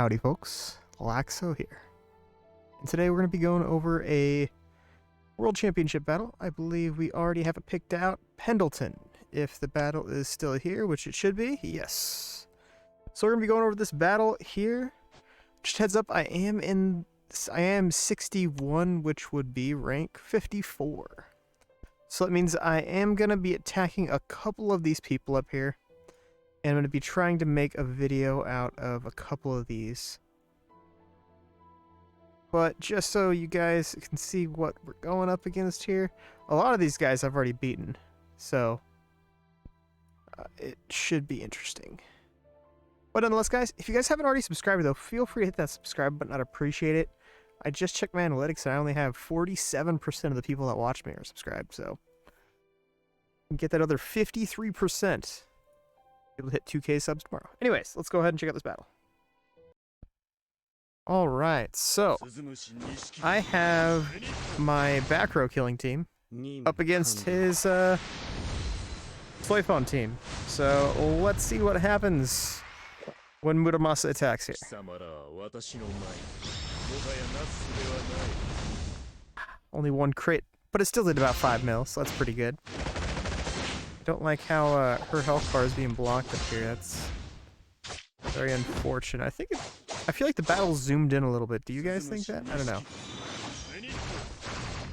Howdy folks, Laxo here. And today we're going to be going over a World Championship battle. I believe we already have it picked out. Pendleton, if the battle is still here, which it should be, yes. So we're going to be going over this battle here. Just heads up, I am 61, which would be rank 54. So that means I am going to be attacking a couple of these people up here. And I'm going to be trying to make a video out of a couple of these. But just so you guys can see what we're going up against here, a lot of these guys I've already beaten. So it should be interesting. But nonetheless, guys, if you guys haven't already subscribed, though, feel free to hit that subscribe button. I'd appreciate it. I just checked my analytics, and I only have 47% of the people that watch me are subscribed. So get that other 53%. Able to hit 2K subs tomorrow. Anyways, let's go ahead and check out this battle. Alright, so I have my back row killing team up against his soy phone team. So let's see what happens when Muramasa attacks here. Only one crit, but it still did about 5 mil, so that's pretty good. Don't like how her health bar is being blocked up here. That's very unfortunate. I feel like the battle zoomed in a little bit. Do you guys think that? I don't know.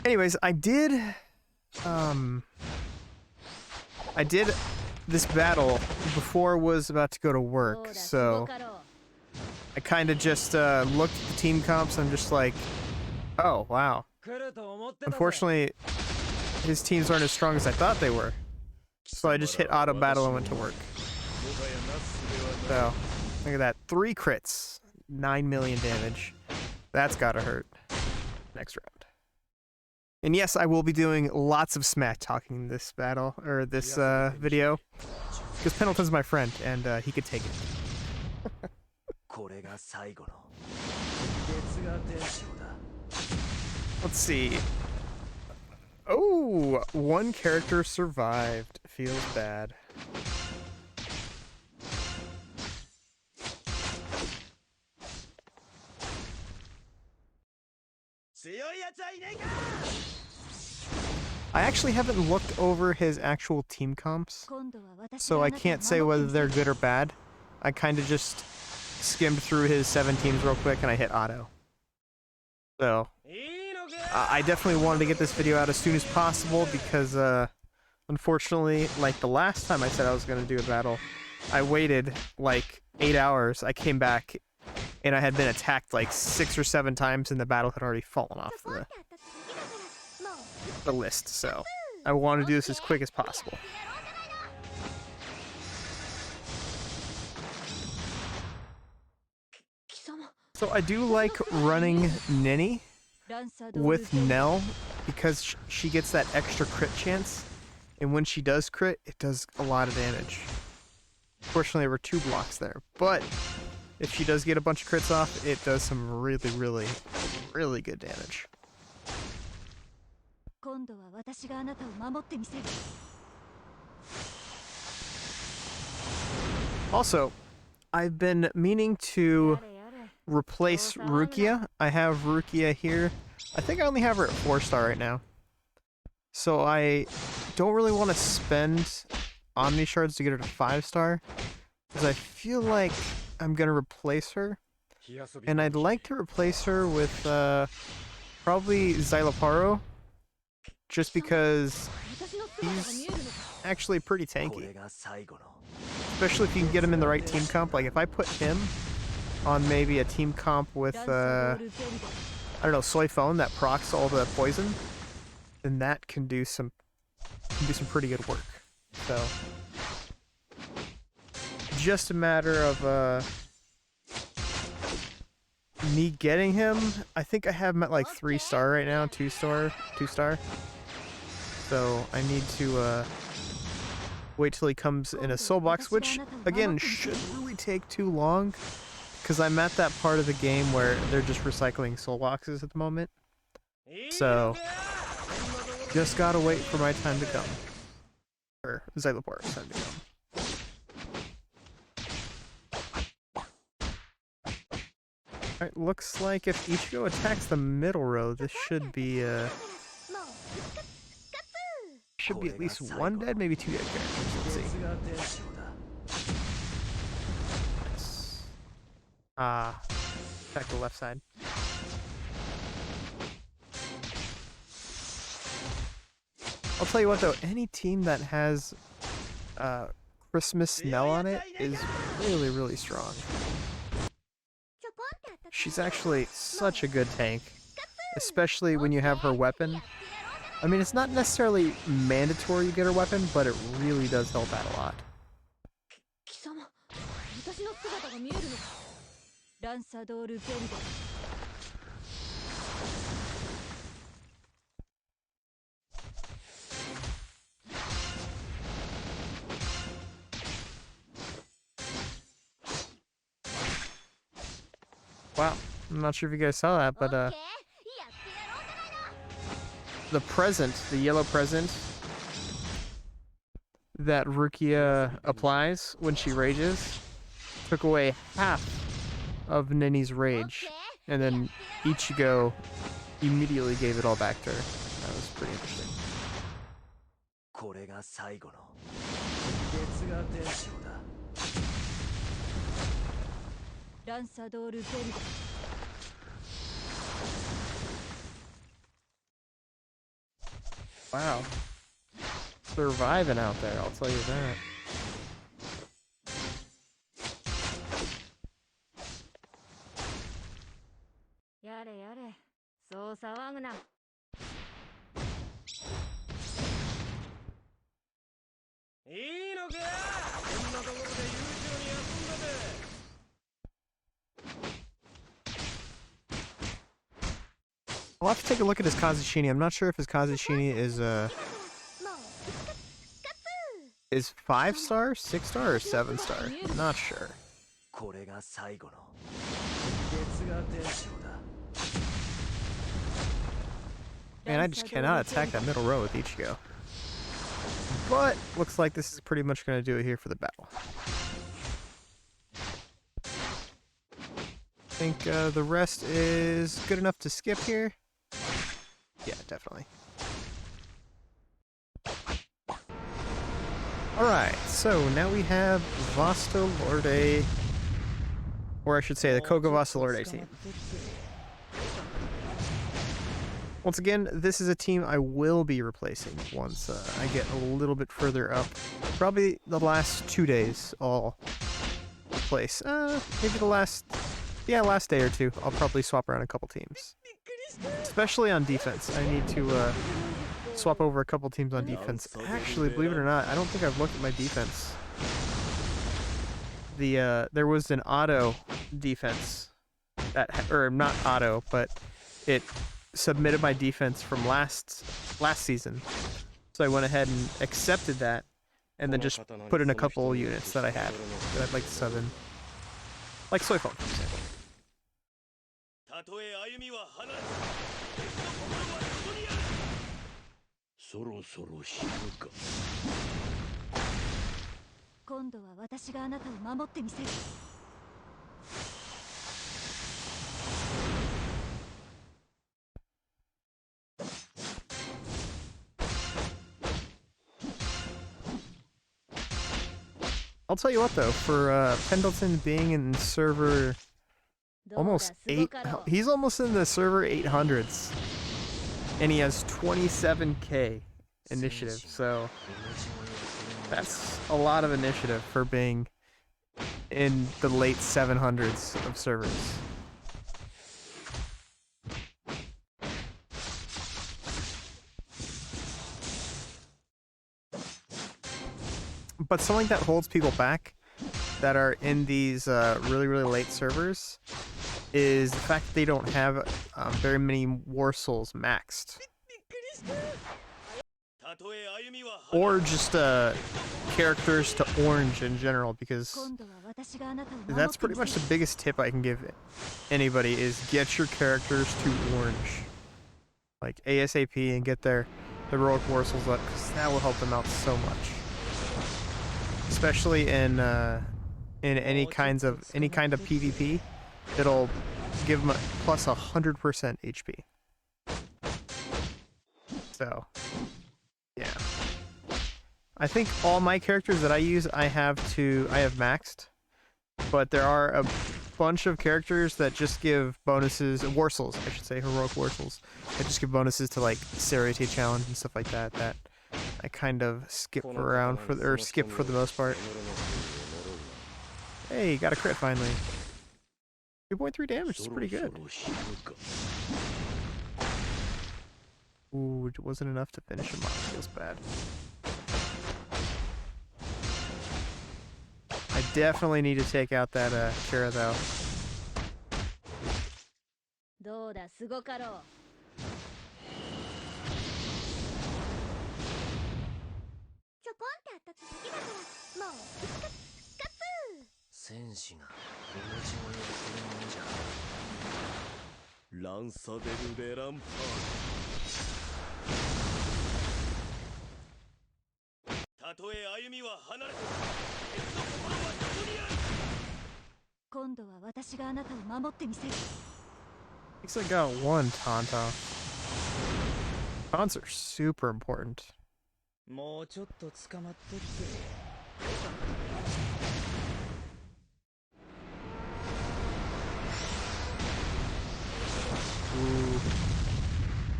Anyways, I did this battle before I was about to go to work, so I kind of just looked at the team comps and I'm just like, oh wow. Unfortunately, his teams aren't as strong as I thought they were. So I just hit auto battle and went to work. So, look at that. 3 crits. 9 million damage. That's gotta hurt. Next round. And yes, I will be doing lots of smack talking in this battle, or this video. Because Pendleton's my friend, and he could take it. Let's see. Oh, one character survived. Feels bad. I actually haven't looked over his actual team comps, so I can't say whether they're good or bad. I kind of just skimmed through his 7 teams real quick and I hit auto. So I definitely wanted to get this video out as soon as possible because, unfortunately, like the last time I said I was going to do a battle, I waited like 8 hours. I came back and I had been attacked like 6 or 7 times and the battle had already fallen off the list. So I want to do this as quick as possible. So I do like running Ninny with Nell because she gets that extra crit chance, and when she does crit, it does a lot of damage. Fortunately, there were 2 blocks there, but if she does get a bunch of crits off, it does some really, really, really good damage. Also, I've been meaning to replace Rukia. I have Rukia here. I think I only have her at 4-star right now. So I don't really want to spend Omni Shards to get her to 5-star, because I feel like I'm going to replace her. And I'd like to replace her with probably Xyloparo, just because he's actually pretty tanky. Especially if you can get him in the right team comp. Like if I put him on maybe a team comp with, I don't know, Soy Phone that procs all the poison, then that can do some pretty good work. So just a matter of me getting him. I think I have him at like 3-star right now, 2-star. So I need to wait till he comes in a soul box, which again shouldn't really take too long, because I'm at that part of the game where they're just recycling soul boxes at the moment. So just gotta wait for my time to come. Or Xylopar's time to come. Alright, looks like if Ichigo attacks the middle row, this should be at least one dead, maybe two dead characters. Let's see. Nice. Attack the left side. I'll tell you what though, any team that has Christmas Nell on it is really, really strong. She's actually such a good tank, especially when you have her weapon. I mean, it's not necessarily mandatory you get her weapon, but it really does help out a lot. Wow, I'm not sure if you guys saw that, but the present, the yellow present that Rukia applies when she rages took away half of Nini's rage, and then Ichigo immediately gave it all back to her. That was pretty interesting. Wow. Surviving out there, I'll tell you that. I'll have to take a look at his Kazushini. I'm not sure if his Kazushini is 5-star, 6-star, or 7-star. Not sure. Man, I just cannot attack that middle row with Ichigo. But looks like this is pretty much going to do it here for the battle. I think the rest is good enough to skip here. Yeah, definitely. Alright, so now we have Vasta Lorde, or I should say the Koga Vasta Lorde team. Once again, this is a team I will be replacing once I get a little bit further up. Probably the last 2 days I'll replace. Maybe the last day or two I'll probably swap around a couple teams. Especially on defense. I need to swap over a couple teams on defense. Actually, believe it or not, I don't think I've looked at my defense. There was an auto defense that, or not auto, but it submitted my defense from last season. So I went ahead and accepted that, and then just put in a couple units that I had that I'd like to sub in, like Soy Phone, for example. I'll tell you what though, for Pendleton being in server almost 8, he's almost in the server 800s, and he has 27k initiative, so that's a lot of initiative for being in the late 700s of servers. But something that holds people back that are in these really, really late servers is the fact that they don't have very many War Souls maxed. Or just characters to orange in general, because that's pretty much the biggest tip I can give anybody is get your characters to orange. Like ASAP, and get their heroic War Souls up, because that will help them out so much. Especially in any kind of PvP, it'll give him a plus 100% HP. So, yeah. I think all my characters that I use, I have maxed. But there are a bunch of characters that just give bonuses, Warsels, I should say, heroic Warsels, that just give bonuses to like Seriete challenge and stuff like that, that I kind of skip around for, or skip for the most part. Hey, got a crit finally. 2.3 damage is pretty good. Ooh, it wasn't enough to finish him off, feels bad. I definitely need to take out that Kira though. Looks like I got one Taunt. Taunts are super important. Ooh,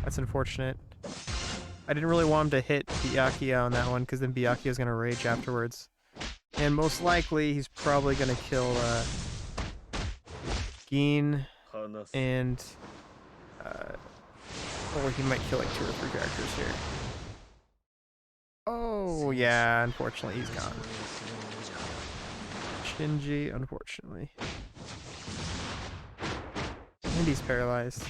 that's unfortunate. I didn't really want him to hit Byakuya on that one, because then Byakuya's gonna rage afterwards. And most likely, he's probably gonna kill Gin, and or he might kill like 2 or 3 characters here. Oh yeah, unfortunately he's gone. Shinji, unfortunately. And he's paralyzed.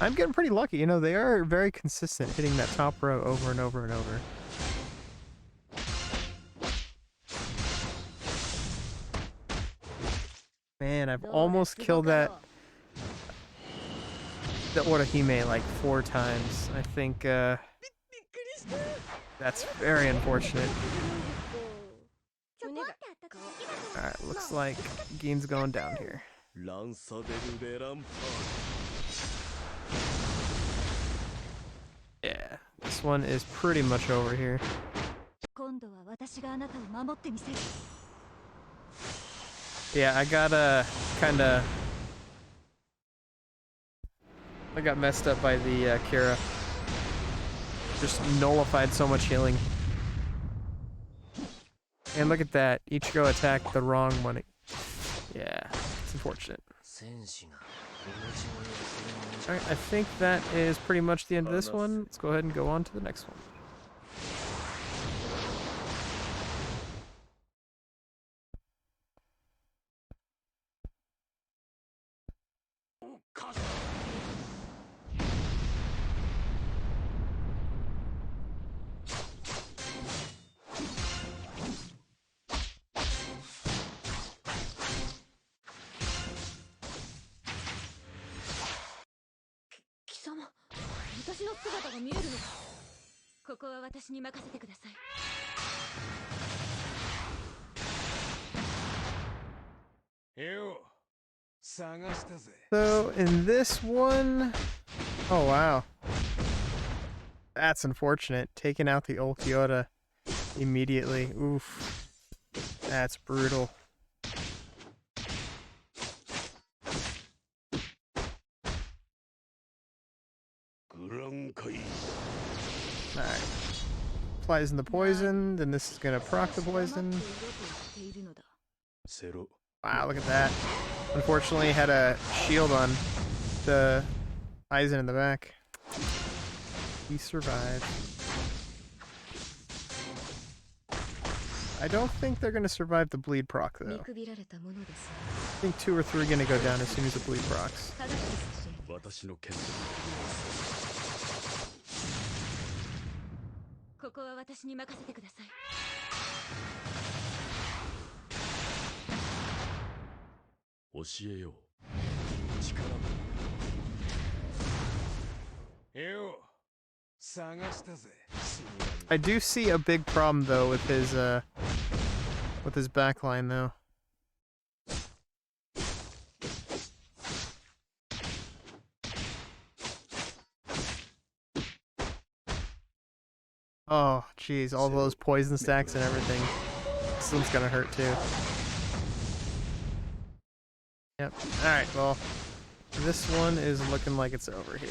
I'm getting pretty lucky, you know, they are very consistent hitting that top row over and over and over. Man, I've almost killed that Orihime like 4 times. I think that's very unfortunate. Alright, looks like Gin's going down here. Yeah, this one is pretty much over here. Yeah, I got I got messed up by the Kira. Just nullified so much healing. And look at that, Ichigo attacked the wrong one. Yeah, it's unfortunate. Alright, I think that is pretty much the end of this one. Let's go ahead and go on to the next one. So in this one, oh wow, that's unfortunate. Taking out the Ulquiorra immediately. Oof, that's brutal. Alright. Applies in the poison, then this is gonna proc the poison. Wow, look at that. Unfortunately, had a shield on the Aizen in the back. He survived. I don't think they're gonna survive the bleed proc though. I think 2 or 3 are gonna go down as soon as the bleed procs. I do see a big problem though with his backline though. Oh, jeez, all those poison stacks and everything. This one's gonna hurt too. Yep. Alright, well, this one is looking like it's over here.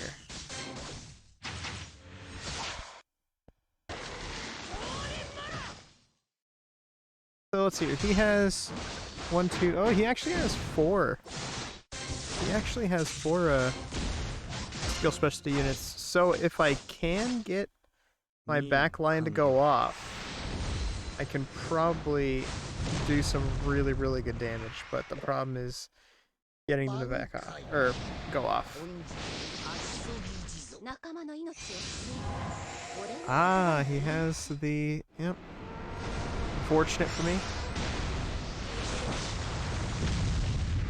So let's see, he has 1, 2, oh, he actually has 4. He actually has 4 skill specialty units. So if I can get my back line to go off, I can probably do some really, really good damage, but the problem is getting them to back off, or go off. Ah, he has the, yep. Fortunate for me.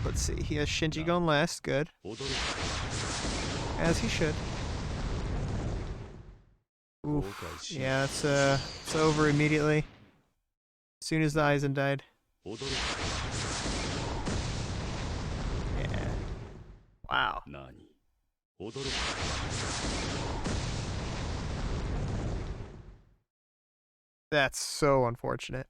Let's see, he has Shinji going last, good. As he should. Oof. Yeah, it's over immediately. As soon as the Aizen died. Yeah. Wow. That's so unfortunate.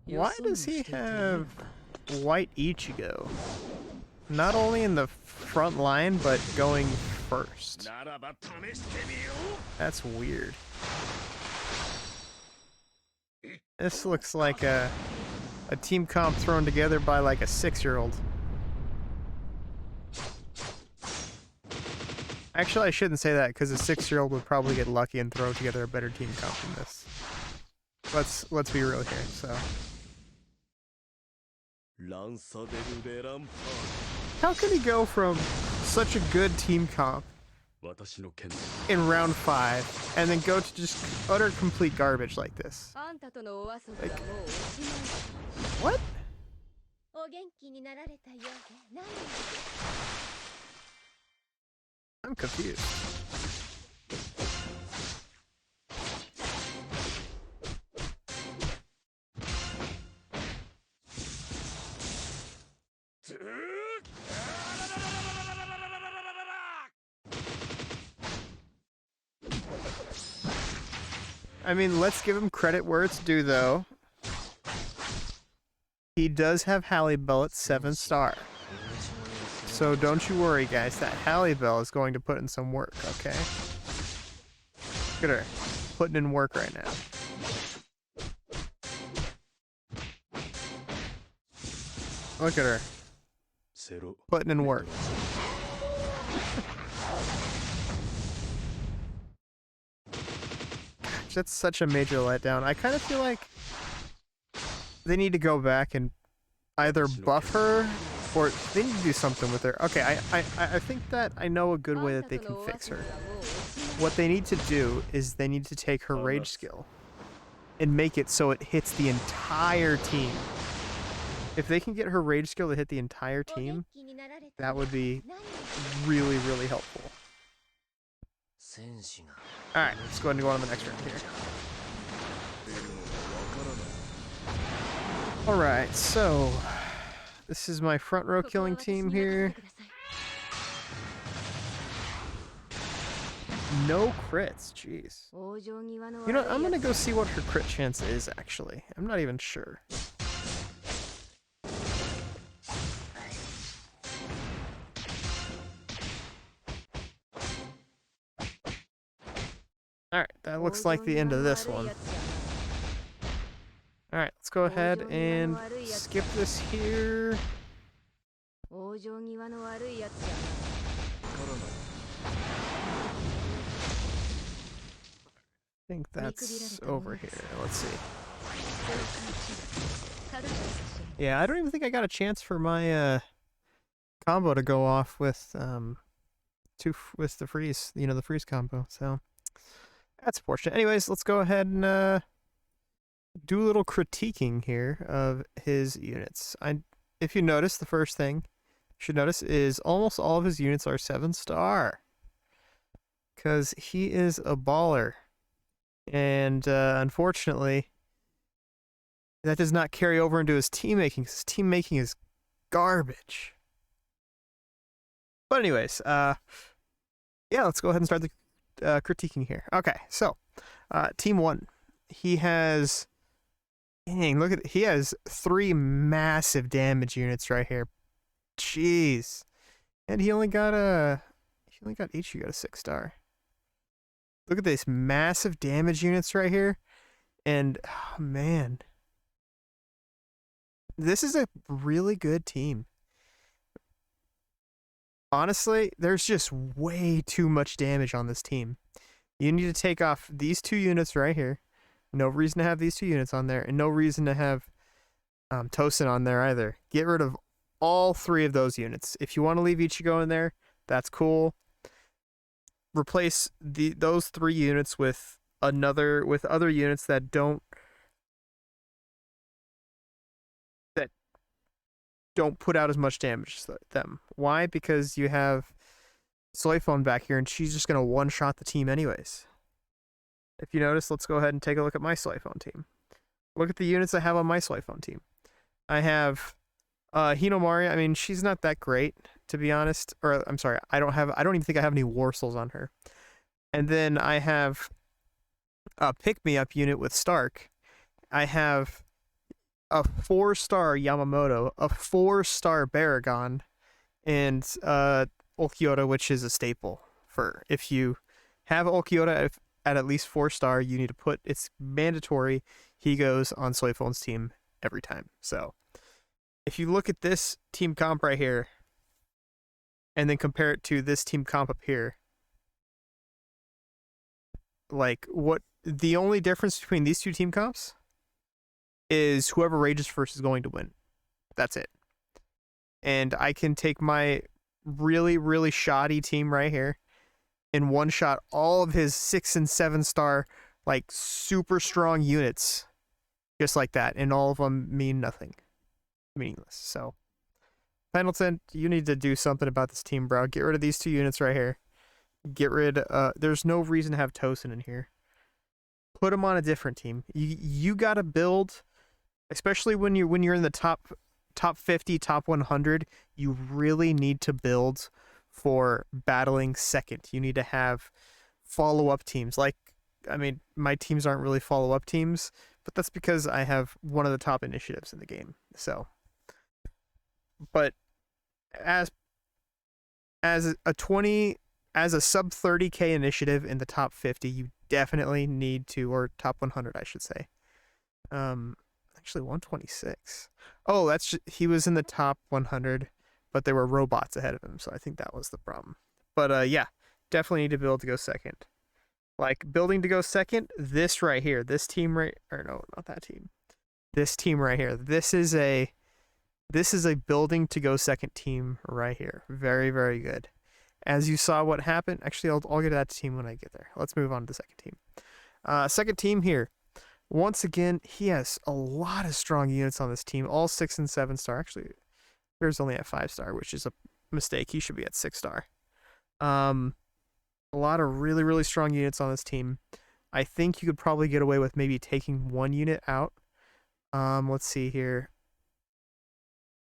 Why does he have white Ichigo? Not only in the front line, but going first. That's weird. This looks like a team comp thrown together by like a 6-year-old. Actually, I shouldn't say that because a 6-year-old would probably get lucky and throw together a better team comp than this. Let's be real here. So, how can he go from such a good team comp in round 5 and then go to just utter complete garbage like this? Like, what? I'm confused. I mean, let's give him credit where it's due, though. He does have Halle Bell at 7-star. So don't you worry, guys. That Halle Bell is going to put in some work, okay? Look at her. Putting in work right now. Look at her. Putting in work. That's such a major letdown. I kind of feel like they need to go back and either buff her or they need to do something with her. Okay, I think that I know a good way that they can fix her. What they need to do is they need to take her rage skill and make it so it hits the entire team. If they can get her rage skill to hit the entire team, that would be really, really helpful. Alright, let's go ahead and go on to the next round here. Alright, so this is my front row killing team here. No crits, jeez. You know, I'm gonna go see what her crit chance is, actually. I'm not even sure. Alright, that looks like the end of this one. Alright, let's go ahead and skip this here. think that's over here. Let's see. Yeah, I don't even think I got a chance for my combo to go off with with the freeze, the freeze combo. So that's fortunate. Anyways, let's go ahead and do a little critiquing here of his units. If you notice, the first thing you should notice is almost all of his units are 7-star. Because he is a baller. And unfortunately, that does not carry over into his team making. His team making is garbage. But anyways, yeah, let's go ahead and start the critiquing here. Okay, so team 1. He has... Dang, look at he has 3 massive damage units right here. Jeez. And he only got a 6-star. Look at this massive damage units right here. And oh, man. This is a really good team. Honestly, there's just way too much damage on this team. You need to take off these 2 units right here. No reason to have these 2 units on there, and no reason to have Tosin on there either. Get rid of all 3 of those units. If you want to leave Ichigo in there, that's cool. Replace those 3 units with other units that don't put out as much damage as them. Why? Because you have Soifon back here, and she's just gonna one-shot the team anyways. If you notice, let's go ahead and take a look at my Soifon team. Look at the units I have on my Soifon team. I have Hinomari. I mean, she's not that great, to be honest. Or I'm sorry, I don't even think I have any War Souls on her. And then I have a pick-me-up unit with Stark. I have a 4-star Yamamoto, a 4-star Baragon, and Ulquiorra, which is a staple for if you have Ulquiorra at least 4-star, you need to put, it's mandatory, he goes on Soifon's team every time. So if you look at this team comp right here and then compare it to this team comp up here, like what the only difference between these 2 team comps is whoever rages first is going to win. That's it. And I can take my really, really shoddy team right here and one-shot all of his 6 and 7-star, like, super strong units. Just like that. And all of them mean nothing. Meaningless. So, Pendleton, you need to do something about this team, bro. Get rid of these 2 units right here. There's no reason to have Tosin in here. Put him on a different team. You gotta build, especially when you're in the top 50, top 100, you really need to build for battling second. You need to have follow-up teams. Like, I mean, my teams aren't really follow-up teams, but that's because I have one of the top initiatives in the game. So, but as a sub 30k initiative in the top 50, you definitely need to, or top 100, I should say. Actually 126. Oh, he was in the top 100, but there were robots ahead of him, so I think that was the problem. But yeah, definitely need to build to go second. Like, building to go second, this right here, this team right, or no, not that team. This team right here. This is a building to go second team right here. Very, very good. As you saw what happened, actually, I'll get to that team when I get there. Let's move on to the second team. Second team here. Once again, he has a lot of strong units on this team, all 6 and 7-star. Actually, there's only at 5-star, which is a mistake. He should be at 6-star. A lot of really, really strong units on this team. I think you could probably get away with maybe taking 1 unit out. Let's see here.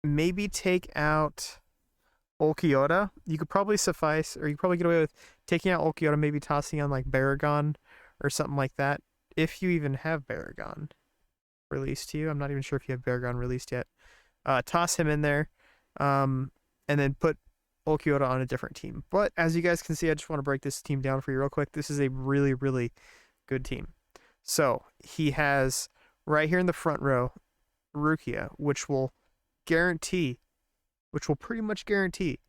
Maybe take out Ulquiorra. You could probably suffice, or you could probably get away with taking out Ulquiorra, maybe tossing on like Baragon or something like that. If you even have Baragon released to you. I'm not even sure if you have Baragon released yet. Toss him in there, and then put Ulquiorra on a different team. But as you guys can see, I just want to break this team down for you real quick. This is a really, really good team. So he has right here in the front row, Rukia, which will pretty much guarantee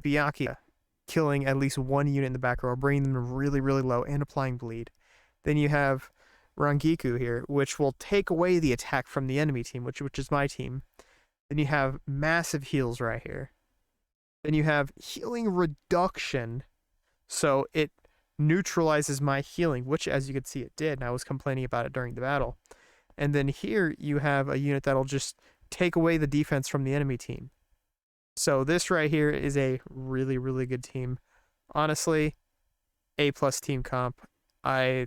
Byakuya killing at least 1 unit in the back row, bringing them really, really low and applying bleed. Then you have Rangiku here, which will take away the attack from the enemy team, which is my team. Then you have massive heals right here. Then you have healing reduction, so it neutralizes my healing, which as you can see it did, and I was complaining about it during the battle. And then here you have a unit that'll just take away the defense from the enemy team. So this right here is a really, really good team. Honestly, A+ team comp. I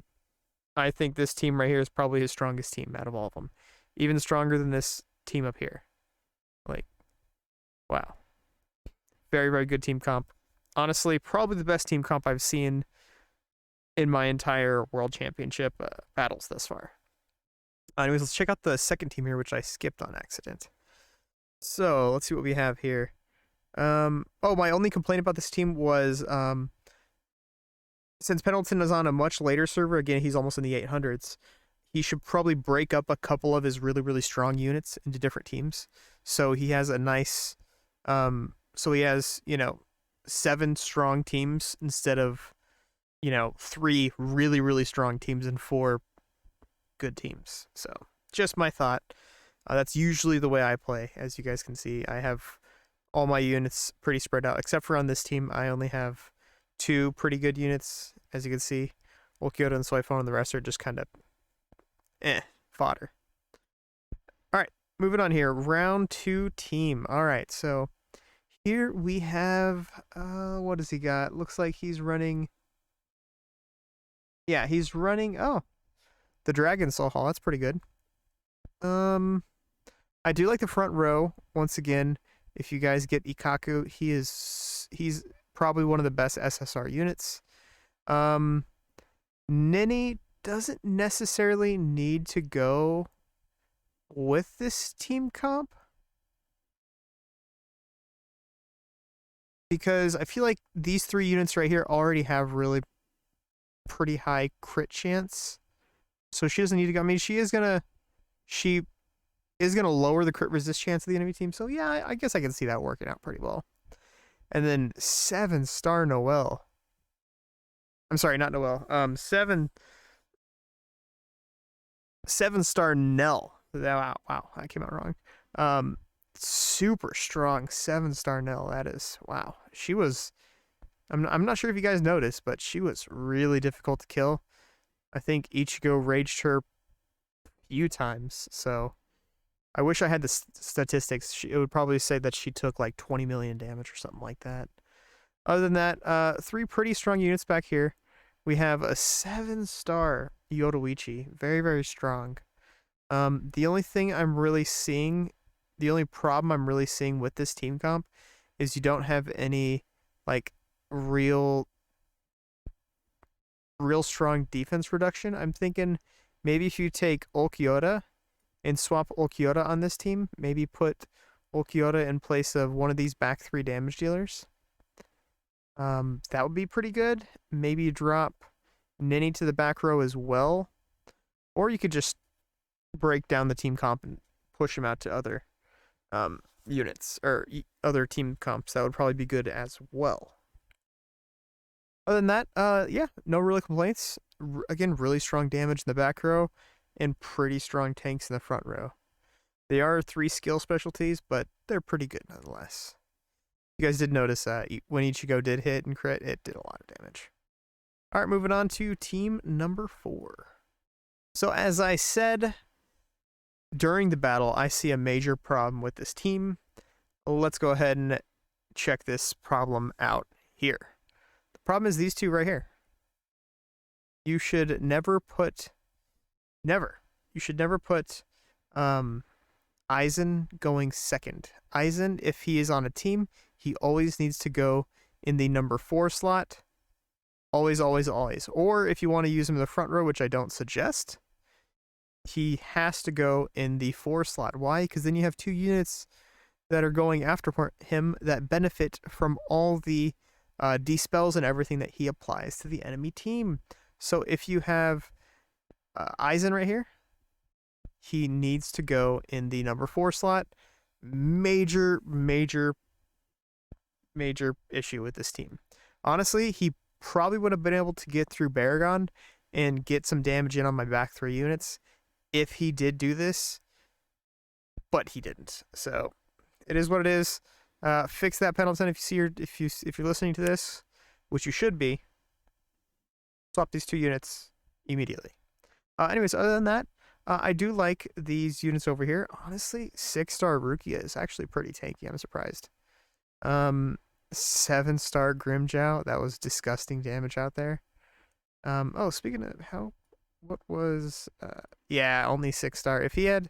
think this team right here is probably his strongest team out of all of them. Even stronger than this team up here. Like, wow. Very, very good team comp. Honestly, probably the best team comp I've seen in my entire World Championship battles thus far. Anyways, let's check out the second team here, which I skipped on accident. So, let's see what we have here. My only complaint about this team was since Pendleton is on a much later server, again, he's almost in the 800s, he should probably break up a couple of his really, really strong units into different teams. So he has a nice, so he has, 7 strong teams instead of, 3 really, really strong teams and 4 good teams. So just my thought. That's usually the way I play. As you guys can see, I have all my units pretty spread out, except for on this team, I only have 2 pretty good units, as you can see. Okyoto and Soifon, and the rest are just kind of fodder. Alright, moving on here. Round 2 team. Alright, so here we have, what does he got? Looks like he's running, he's running, the Dragon Soul Hall. That's pretty good. I do like the front row. Once again, if you guys get Ikaku, he's probably one of the best SSR units. Nini doesn't necessarily need to go with this team comp, because I feel like these 3 units right here already have really pretty high crit chance. So she doesn't need to go. I mean, she is gonna lower the crit resist chance of the enemy team. So yeah, I guess I can see that working out pretty well. And then 7-star Noelle. I'm sorry, not Noelle. 7-star Nell. Wow, that came out wrong. Super strong 7-star Nell. That is, wow. She was, I'm not sure if you guys noticed, but she was really difficult to kill. I think Ichigo raged her a few times, so I wish I had the statistics. It would probably say that she took like 20 million damage or something like that. Other than that, 3 pretty strong units back here. We have a 7-star Yoruichi. Very, very strong. The only problem I'm really seeing with this team comp is you don't have any, like, real strong defense reduction. I'm thinking maybe if you take Okyoda and swap Okyoda on this team, maybe put Okyoda in place of one of these back 3 damage dealers. That would be pretty good. Maybe drop Nini to the back row as well. Or you could just break down the team comp and push him out to other units or other team comps. That would probably be good as well. Other than that, no real complaints. Again, really strong damage in the back row and pretty strong tanks in the front row. They are 3 skill specialties, but they're pretty good nonetheless. You guys did notice that when Ichigo did hit and crit, it did a lot of damage. Alright, moving on to team number 4. So as I said during the battle, I see a major problem with this team. Let's go ahead and check this problem out here. The problem is these 2 right here. You should never put Aizen going second. Aizen, if he is on a team, he always needs to go in the number 4 slot. Always, always, always. Or if you want to use him in the front row, which I don't suggest, he has to go in the 4 slot. Why? Because then you have 2 units that are going after him that benefit from all the dispels and everything that he applies to the enemy team. So if you have Aizen right here, he needs to go in the number 4 slot. Major issue with this team. Honestly, he probably would have been able to get through Baragon and get some damage in on my back 3 units if he did do this, but he didn't. So it is what it is. Fix that, Pendleton. If you're listening to this, which you should be, swap these 2 units immediately. Anyways, other than that, I do like these units over here. Honestly, 6-star Rukia is actually pretty tanky. I'm surprised. 7-star Grimjow. That was disgusting damage out there. Oh, speaking of what was, yeah, only 6-star. If he had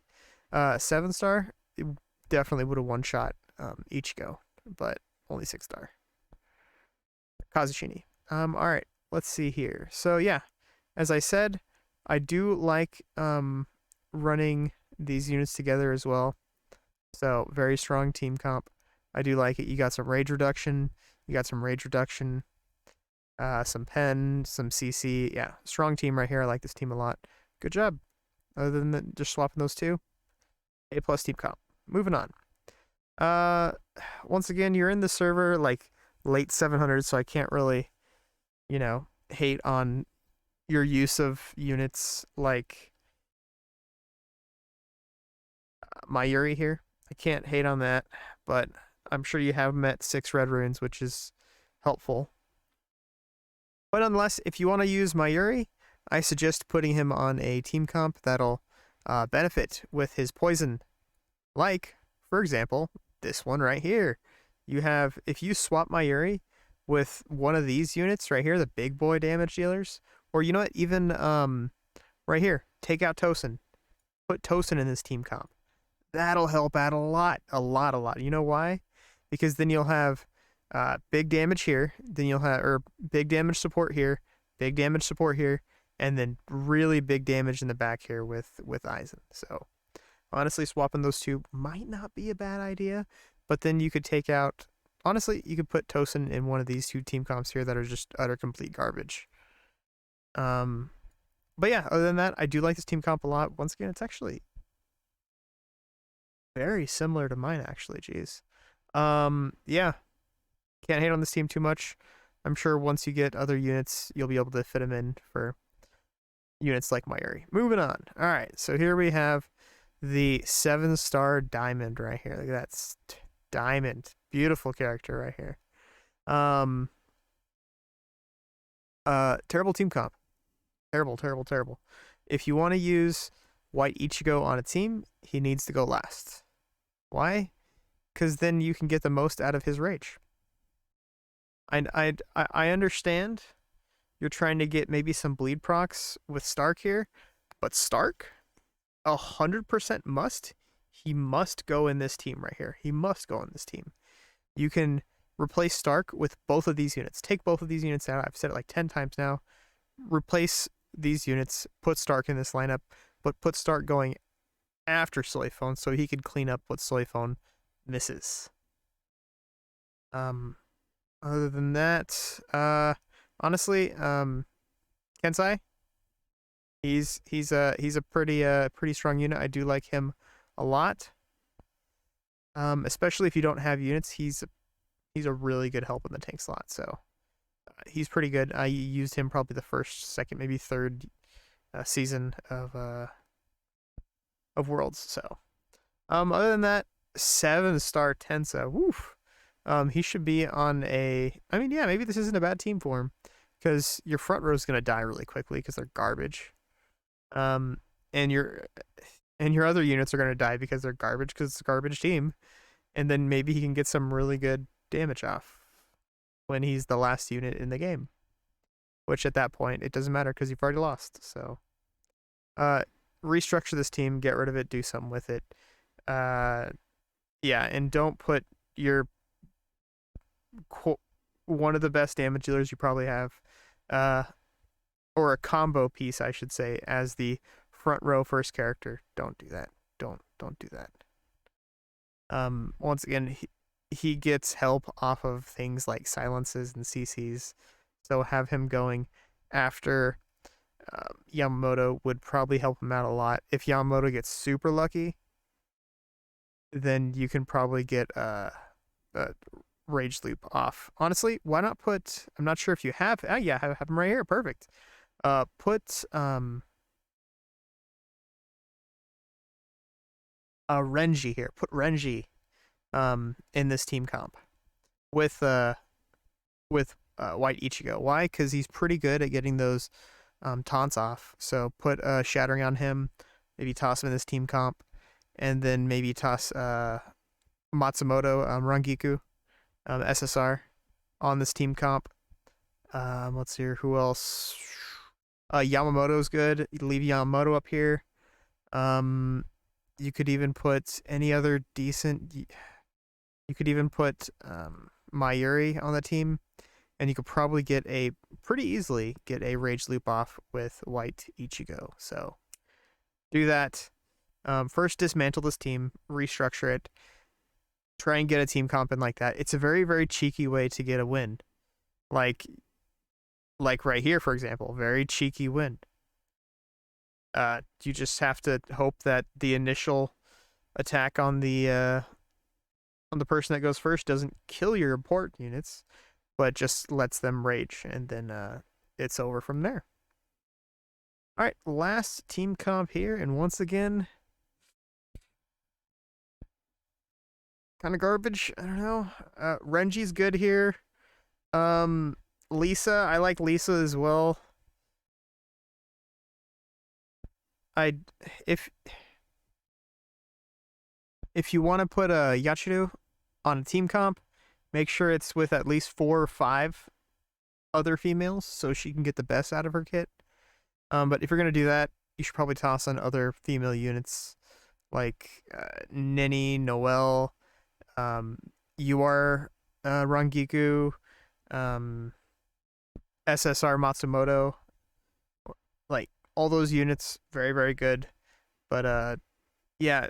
7-star, it definitely would have one-shot Ichigo, but only 6-star. Kazushini. All right, let's see here. So yeah, as I said, I do like running these units together as well. So very strong team comp. I do like it. You got some rage reduction. Some pen, some CC. Yeah, strong team right here. I like this team a lot. Good job. Other than just swapping those 2, A+ team comp. Moving on. Once again, you're in the server like late 700s, so I can't really, hate on your use of units like Mayuri here. I can't hate on that, but I'm sure you have met 6 red runes, which is helpful. But nonetheless, if you want to use Mayuri, I suggest putting him on a team comp that'll benefit with his poison. Like, for example, this one right here. If you swap Mayuri with one of these units right here, the big boy damage dealers, or you know what, even right here, take out Tosin. Put Tosin in this team comp. That'll help out a lot. You know why? Because then you'll have big damage here, then you'll have big damage support here, and then really big damage in the back here with Aizen. So honestly, swapping those 2 might not be a bad idea, but then you could take out. Honestly, you could put Tosin in one of these 2 team comps here that are just utter complete garbage. But yeah, other than that, I do like this team comp a lot. Once again, it's actually very similar to mine, actually. Jeez. Yeah. Can't hate on this team too much. I'm sure once you get other units, you'll be able to fit them in for units like Mayuri. Moving on. All right, so here we have the 7-star Diamond right here. Look at that Diamond. Beautiful character right here. Terrible team comp. Terrible. If you want to use White Ichigo on a team, he needs to go last. Why? Because then you can get the most out of his rage. I understand you're trying to get maybe some bleed procs with Stark here, but Stark, 100% must. He must go in this team right here. He must go in this team. You can replace Stark with both of these units. Take both of these units out. I've said it like 10 times now. Replace these units. Put Stark in this lineup, but put Stark going after Soyphone so he could clean up what Soyphone misses. Other than that, honestly, Kensai, he's a pretty strong unit. I do like him a lot. Especially if you don't have units, he's a really good help in the tank slot. So he's pretty good. I used him probably the first, second, maybe third season of Worlds. So other than that, 7-star Tensa. Woof. He should be on a. I mean, yeah, maybe this isn't a bad team for him, because your front row is gonna die really quickly because they're garbage. And your other units are gonna die because they're garbage because it's a garbage team. And then maybe he can get some really good damage off when he's the last unit in the game. Which at that point it doesn't matter because you've already lost. So, restructure this team, get rid of it, do something with it. Yeah, and don't put your one of the best damage dealers you probably have, or a combo piece, I should say, as the front row first character. Don't do that. Don't do that. Once again, he gets help off of things like silences and CCs, so have him going after Yamamoto would probably help him out a lot. If Yamamoto gets super lucky, then you can probably get a Rage Loop off. Honestly, why not put... I'm not sure if you have... yeah, I have him right here. Perfect. Put Renji here. Put Renji in this team comp with White Ichigo. Why? Because he's pretty good at getting those taunts off. So put Shattering on him. Maybe toss him in this team comp, and then maybe toss Matsumoto, Rangiku, SSR on this team comp. Let's see here. Who else? Yamamoto's good. You leave Yamamoto up here. You could even put any other decent. You could even put Mayuri on the team, and you could probably pretty easily get a Rage Loop off with White Ichigo. So do that. First, dismantle this team, restructure it, try and get a team comp in like that. It's a very, very cheeky way to get a win. Like right here, for example, very cheeky win. You just have to hope that the initial attack on the person that goes first doesn't kill your important units, but just lets them rage, and then it's over from there. All right, last team comp here, and once again, kind of garbage. I don't know. Renji's good here. Lisa, I like Lisa as well. If you want to put a Yachiru on a team comp, make sure it's with at least 4 or 5 other females so she can get the best out of her kit. But if you're gonna do that, you should probably toss on other female units like Nini, Noelle, UR, Rangiku, SSR Matsumoto. Like all those units, very, very good. But yeah,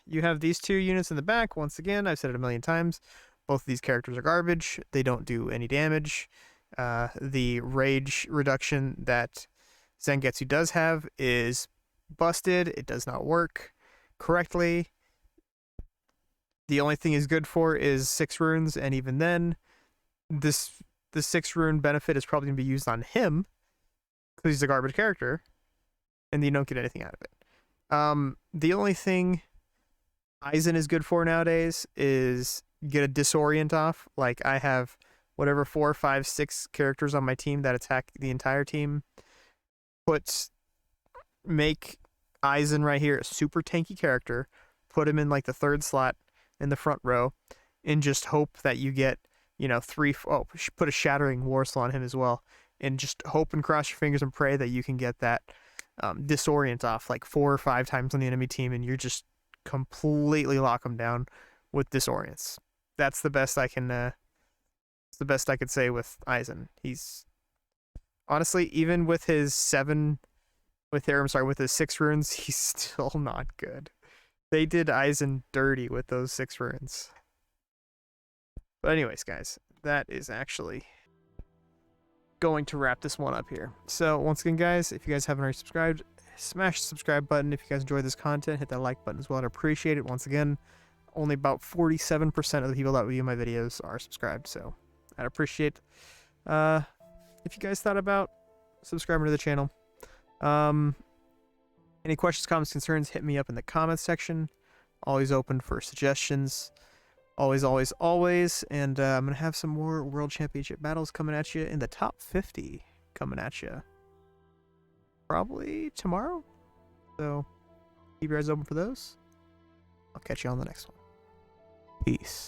you have these 2 units in the back. Once again, I've said it a million times. Both of these characters are garbage. They don't do any damage. The rage reduction that Zangetsu does have is busted. It does not work correctly. The only thing he's good for is 6 runes, and even then, the 6 rune benefit is probably going to be used on him because he's a garbage character, and you don't get anything out of it. The only thing Aizen is good for nowadays is get a disorient off. Like I have whatever 4, 5, 6 characters on my team that attack the entire team. Make Aizen right here a super tanky character. Put him in like the 3rd slot in the front row, and just hope that you get, you know, 3. Put a Shattering Warsaw on him as well, and just hope and cross your fingers and pray that you can get that disorient off like 4 or 5 times on the enemy team, and you're just completely lock them down with disorients. That's the best I can. It's the best I could say with Aizen. He's honestly, even with his 6 runes, he's still not good. They did Aizen dirty with those 6 runes. But anyways, guys, that is actually going to wrap this one up here. So once again, guys, if you guys haven't already subscribed, smash the subscribe button. If you guys enjoy this content, hit that like button as well. I'd appreciate it. Once again, only about 47% of the people that view my videos are subscribed, so I'd appreciate if you guys thought about subscribing to the channel. Any questions, comments, concerns, hit me up in the comments section. Always open for suggestions. Always, always, always. And I'm going to have some more World Championship battles coming at you in the top 50 coming at you. Probably tomorrow. So keep your eyes open for those. I'll catch you on the next one. Peace.